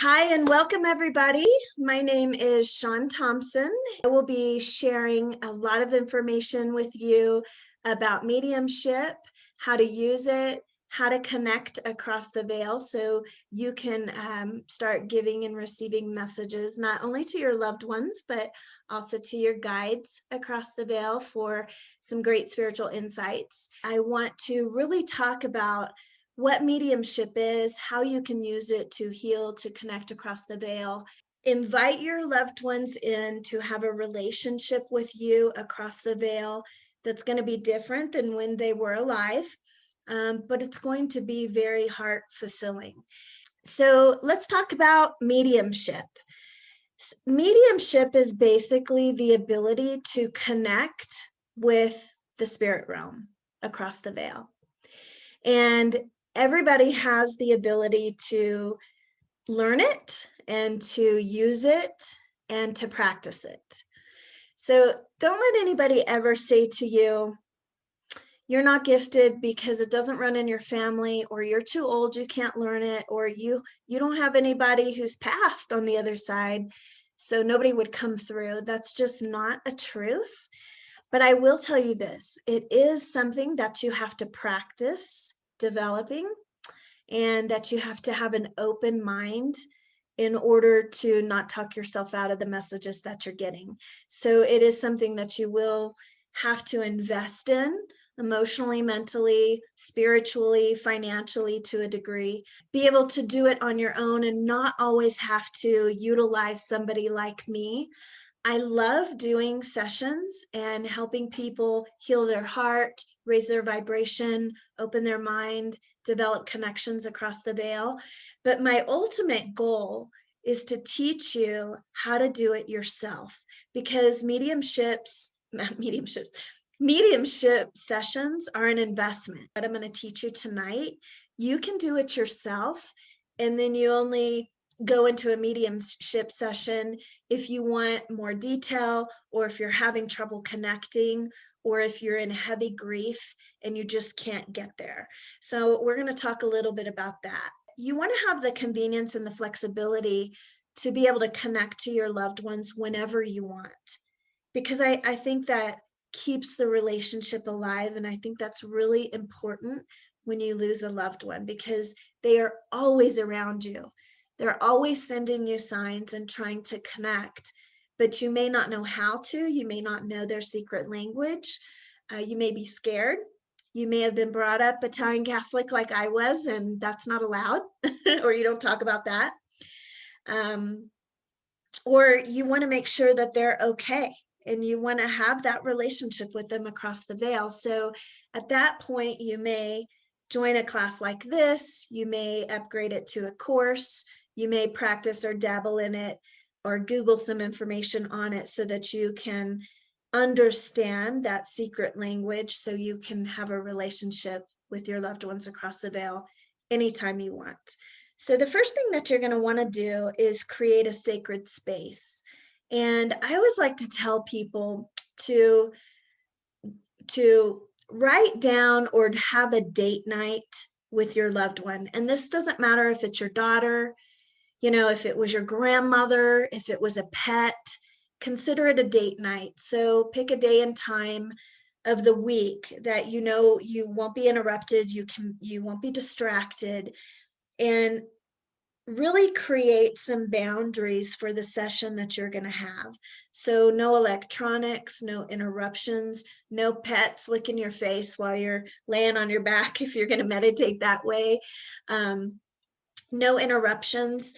Hi and welcome everybody. My name is Shawn Thompson. I will be sharing a lot of information with you about mediumship, how to use it, how to connect across the veil so you can start giving and receiving messages not only to your loved ones, but also to your guides across the veil for some great spiritual insights. I want to really talk about what mediumship is, how you can use it to heal, to connect across the veil. Invite your loved ones in to have a relationship with you across the veil that's going to be different than when they were alive, but it's going to be very heart fulfilling. So let's talk about mediumship. Mediumship is basically the ability to connect with the spirit realm across the veil. And everybody has the ability to learn it and to use it and to practice it. So don't let anybody ever say to you, you're not gifted because it doesn't run in your family, or you're too old, you can't learn it, or you don't have anybody who's passed on the other side, so nobody would come through. That's just not a truth. But I will tell you this, it is something that you have to practice developing, and that you have to have an open mind in order to not talk yourself out of the messages that you're getting. So it is something that you will have to invest in emotionally, mentally, spiritually, financially, to a degree. Be able to do it on your own and not always have to utilize somebody like me. I love doing sessions and helping people heal their heart, raise their vibration, open their mind, develop connections across the veil. But my ultimate goal is to teach you how to do it yourself, because mediumship sessions are an investment. What I'm going to teach you tonight, you can do it yourself, and then you only go into a mediumship session if you want more detail, or if you're having trouble connecting, or if you're in heavy grief and you just can't get there. So we're going to talk a little bit about that. You want to have the convenience and the flexibility to be able to connect to your loved ones whenever you want, because I think that keeps the relationship alive. And I think that's really important when you lose a loved one, because they are always around you. They're always sending you signs and trying to connect, but you may not know how to. You may not know their secret language. You may be scared. You may have been brought up Italian Catholic like I was, and that's not allowed, or you don't talk about that. Or you want to make sure that they're okay, and you want to have that relationship with them across the veil. So at that point, you may join a class like this. You may upgrade it to a course. You may practice or dabble in it, or Google some information on it so that you can understand that secret language, so you can have a relationship with your loved ones across the veil anytime you want. So the first thing that you're going to want to do is create a sacred space. And I always like to tell people to write down or have a date night with your loved one. And this doesn't matter if it's your daughter, if it was your grandmother, if it was a pet, consider it a date night. So pick a day and time of the week that you won't be interrupted, you won't be distracted, and really create some boundaries for the session that you're going to have. So no electronics, no interruptions, no pets licking your face while you're laying on your back if you're going to meditate that way. No interruptions,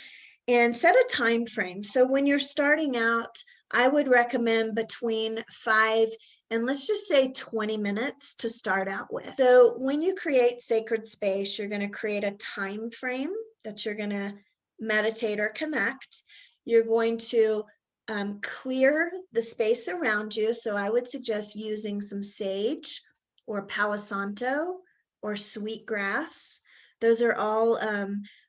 and set a time frame. So when you're starting out, I would recommend between 5 and let's just say 20 minutes to start out with. So when you create sacred space, you're going to create a time frame that you're going to meditate or connect. You're going to clear the space around you. So I would suggest using some sage or Palo Santo or sweetgrass. Those are all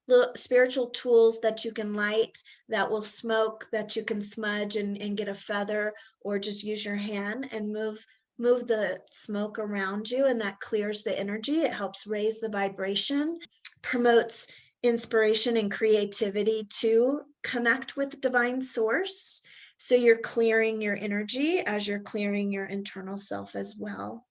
little spiritual tools that you can light, that will smoke, that you can smudge and get a feather, or just use your hand and move the smoke around you, and that clears the energy. It helps raise the vibration, promotes inspiration and creativity to connect with divine source. So you're clearing your energy as you're clearing your internal self as well.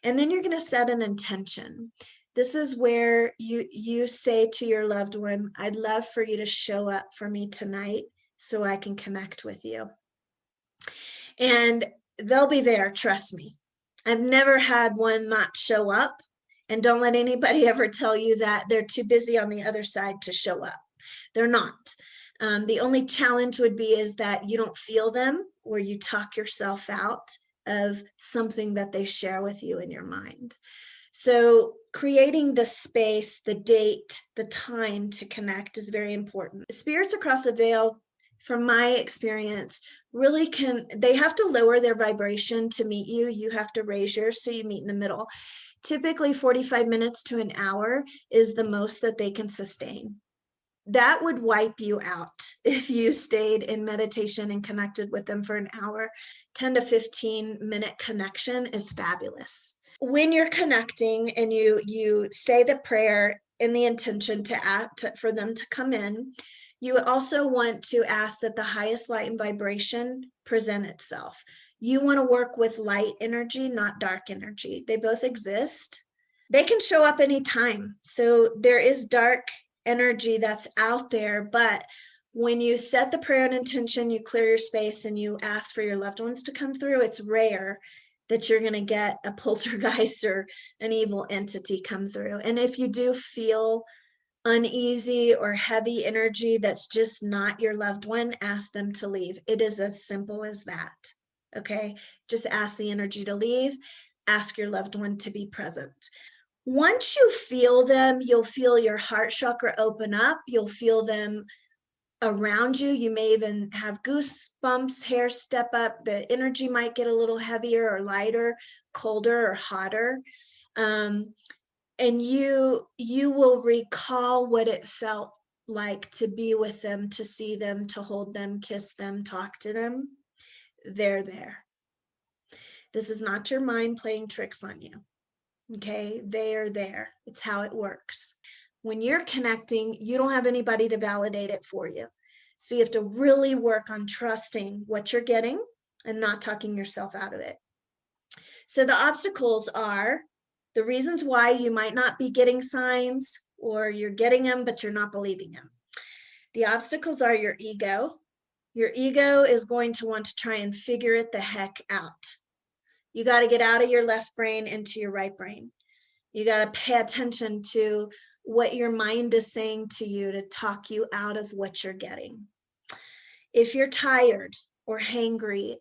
And then you're going to set an intention. This is where you say to your loved one, I'd love for you to show up for me tonight so I can connect with you. And they'll be there, trust me. I've never had one not show up. And don't let anybody ever tell you that they're too busy on the other side to show up. They're not. The only challenge would be is that you don't feel them, or you talk yourself out of something that they share with you in your mind. So creating the space, the date, the time to connect is very important. Spirits across the veil, from my experience, really they have to lower their vibration to meet you. You have to raise yours so you meet in the middle. Typically 45 minutes to an hour is the most that they can sustain. That would wipe you out if you stayed in meditation and connected with them for an hour. 10 to 15 minute connection is fabulous. When you're connecting and you say the prayer in the intention for them to come in, you also want to ask that the highest light and vibration present itself. You want to work with light energy, not dark energy. They both exist. They can show up anytime. So there is dark energy that's out there, but when you set the prayer and intention, you clear your space and you ask for your loved ones to come through, it's rare that you're going to get a poltergeist or an evil entity come through. And if you do feel uneasy or heavy energy that's just not your loved one, ask them to leave. It is as simple as that. Okay, just ask the energy to leave. Ask your loved one to be present. Once you feel them, you'll feel your heart chakra open up. You'll feel them around you. You may even have goosebumps, hair step up. The energy might get a little heavier or lighter, colder or hotter. And you will recall what it felt like to be with them, to see them, to hold them, kiss them, talk to them. They're there. This is not your mind playing tricks on you. Okay, they are there. It's how it works. When you're connecting, you don't have anybody to validate it for you. So you have to really work on trusting what you're getting and not talking yourself out of it. So the obstacles are the reasons why you might not be getting signs, or you're getting them, but you're not believing them. The obstacles are your ego. Your ego is going to want to try and figure it the heck out. You got to get out of your left brain into your right brain. You got to pay attention to what your mind is saying to you to talk you out of what you're getting. If you're tired or hangry,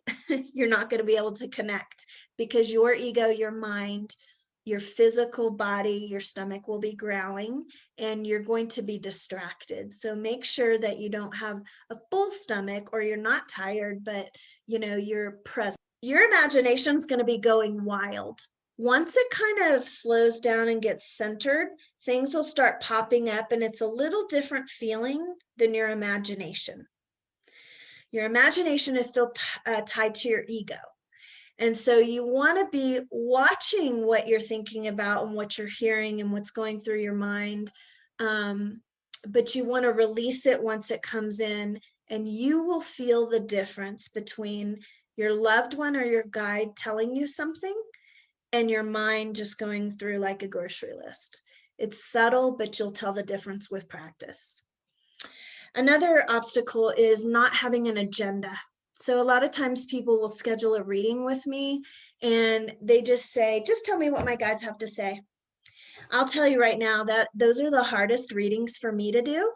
you're not going to be able to connect, because your ego, your mind, your physical body, your stomach will be growling and you're going to be distracted. So make sure that you don't have a full stomach, or you're not tired, but you're present. Your imagination's going to be going wild. Once it kind of slows down and gets centered, things will start popping up, and it's a little different feeling than your imagination. Your imagination is still tied to your ego. And so you want to be watching what you're thinking about and what you're hearing and what's going through your mind. But you want to release it once it comes in, and you will feel the difference between your loved one or your guide telling you something and your mind just going through like a grocery list. It's subtle, but you'll tell the difference with practice. Another obstacle is not having an agenda. So a lot of times people will schedule a reading with me and they just say, just tell me what my guides have to say. I'll tell you right now that those are the hardest readings for me to do,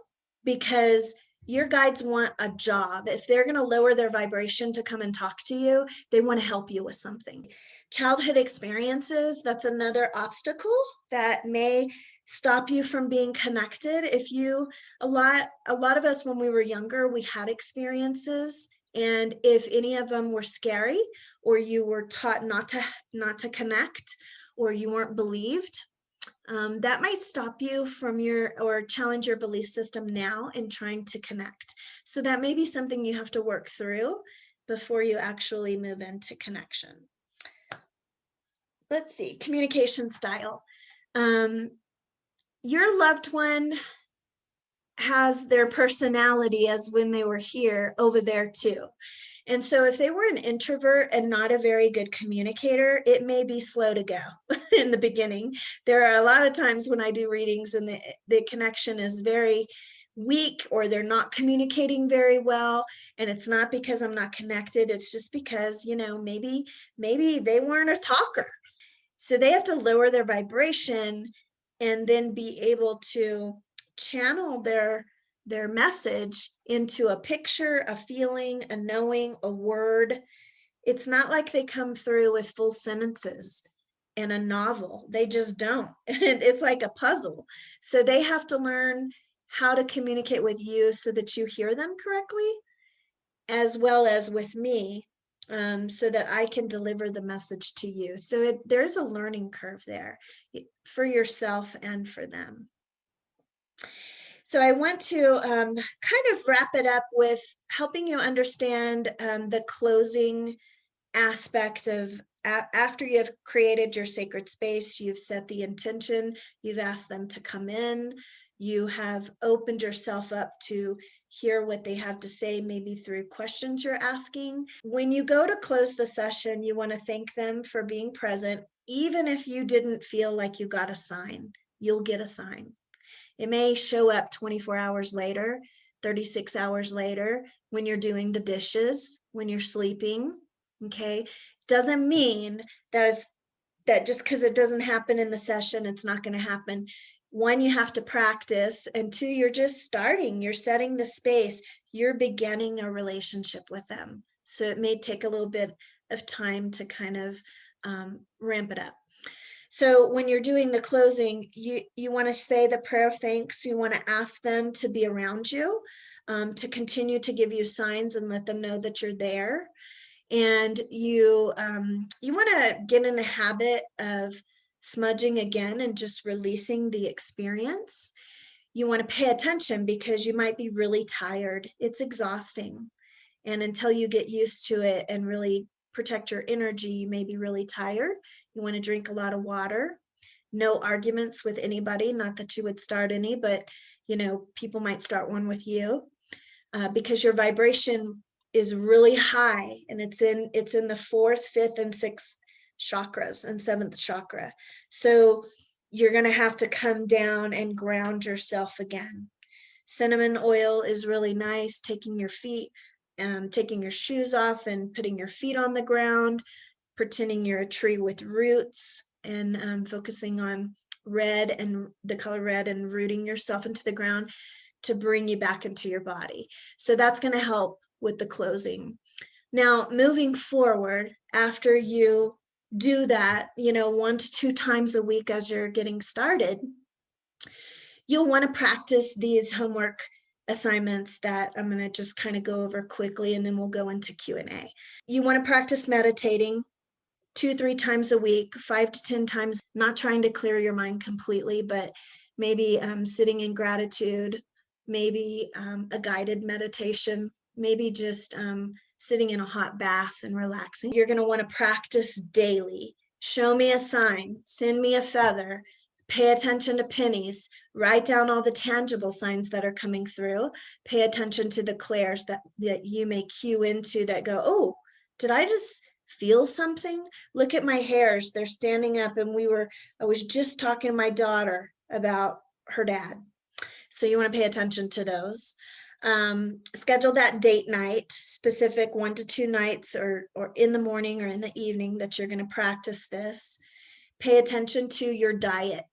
because your guides want a job. If they're going to lower their vibration to come and talk to you, they want to help you with something. Childhood experiences, that's another obstacle that may stop you from being connected. A lot of us, when we were younger, we had experiences, and if any of them were scary, or you were taught not to connect, or you weren't believed, that might stop you from or challenge your belief system now in trying to connect. So that may be something you have to work through before you actually move into connection. Let's see, communication style. Your loved one has their personality as when they were here over there too. And so if they were an introvert and not a very good communicator, it may be slow to go in the beginning. There are a lot of times when I do readings and the connection is very weak, or they're not communicating very well. And it's not because I'm not connected. It's just because, maybe they weren't a talker. So they have to lower their vibration and then be able to channel their message into a picture, a feeling, a knowing, a word. It's not like they come through with full sentences in a novel. They just don't. It's like a puzzle. So they have to learn how to communicate with you so that you hear them correctly, as well as with me, so that I can deliver the message to you. So there's a learning curve there for yourself and for them. So I want to kind of wrap it up with helping you understand the closing aspect of after you have created your sacred space, you've set the intention, you've asked them to come in, you have opened yourself up to hear what they have to say, maybe through questions you're asking. When you go to close the session, you want to thank them for being present. Even if you didn't feel like you got a sign, you'll get a sign. It may show up 24 hours later, 36 hours later, when you're doing the dishes, when you're sleeping. Okay. Doesn't mean that just because it doesn't happen in the session, it's not going to happen. One, you have to practice, and two, you're just starting, you're setting the space, you're beginning a relationship with them. So it may take a little bit of time to kind of ramp it up. So when you're doing the closing, you want to say the prayer of thanks. You want to ask them to be around you, to continue to give you signs and let them know that you're there. And you want to get in a habit of smudging again and just releasing the experience. You want to pay attention because you might be really tired. It's exhausting. And until you get used to it and really protect your energy, you may be really tired. You want to drink a lot of water. No arguments with anybody, not that you would start any, but people might start one with you, because your vibration is really high, and it's in the 4th, 5th, and 6th chakras and 7th chakra. So you're going to have to come down and ground yourself again. Cinnamon oil is really nice. Taking your shoes off and putting your feet on the ground, pretending you're a tree with roots, and focusing on red and the color red, and rooting yourself into the ground to bring you back into your body. So that's going to help with the closing. Now, moving forward, after you do that, 1 to 2 times a week as you're getting started, you'll want to practice these homework assignments that I'm going to just kind of go over quickly, and then we'll go into Q&A. You want to practice meditating 2-3 times a week, 5 to 10 times, not trying to clear your mind completely, but maybe sitting in gratitude, maybe a guided meditation, maybe just sitting in a hot bath and relaxing. You're going to want to practice daily. Show me a sign, send me a feather, pay attention to pennies, write down all the tangible signs that are coming through, pay attention to the clairs that you may cue into that go, oh, did I just feel something? Look at my hairs, they're standing up, and I was just talking to my daughter about her dad. So you want to pay attention to those. Schedule that date night, specific 1 to 2 nights, or in the morning or in the evening that you're going to practice this. Pay attention to your diet.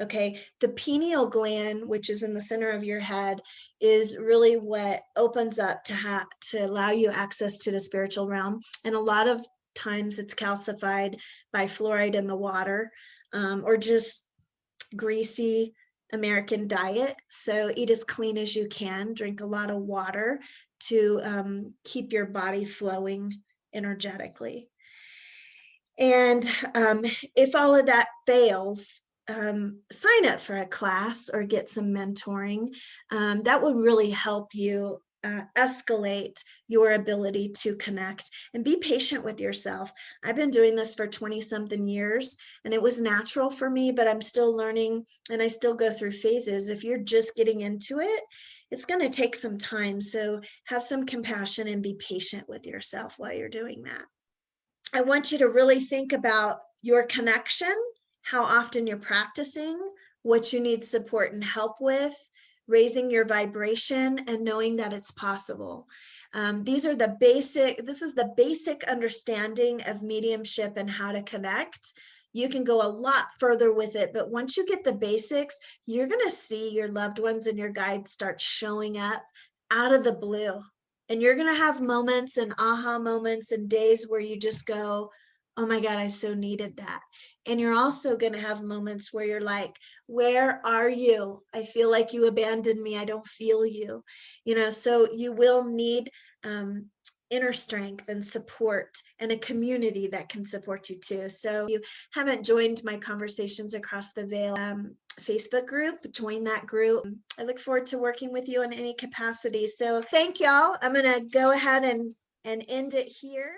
Okay. The pineal gland, which is in the center of your head, is really what opens up to allow you access to the spiritual realm. And a lot of times it's calcified by fluoride in the water, or just greasy American diet. So eat as clean as you can, drink a lot of water to keep your body flowing energetically. And if all of that fails, sign up for a class or get some mentoring. That would really help you escalate your ability to connect. And be patient with yourself. I've been doing this for 20 something years, and it was natural for me, but I'm still learning, and I still go through phases. If you're just getting into it, it's going to take some time. So have some compassion and be patient with yourself while you're doing that. I want you to really think about your connection, how often you're practicing, what you need support and help with, raising your vibration, and knowing that it's possible. This is the basic understanding of mediumship and how to connect. You can go a lot further with it, but once you get the basics, you're going to see your loved ones and your guides start showing up out of the blue. And you're going to have moments and aha moments and days where you just go, oh my God, I so needed that. And you're also going to have moments where you're like, where are you? I feel like you abandoned me. I don't feel you. So you will need inner strength and support, and a community that can support you too. So if you haven't joined my Conversations Across the Veil Facebook group, join that group. I look forward to working with you in any capacity. So thank y'all. I'm going to go ahead and end it here.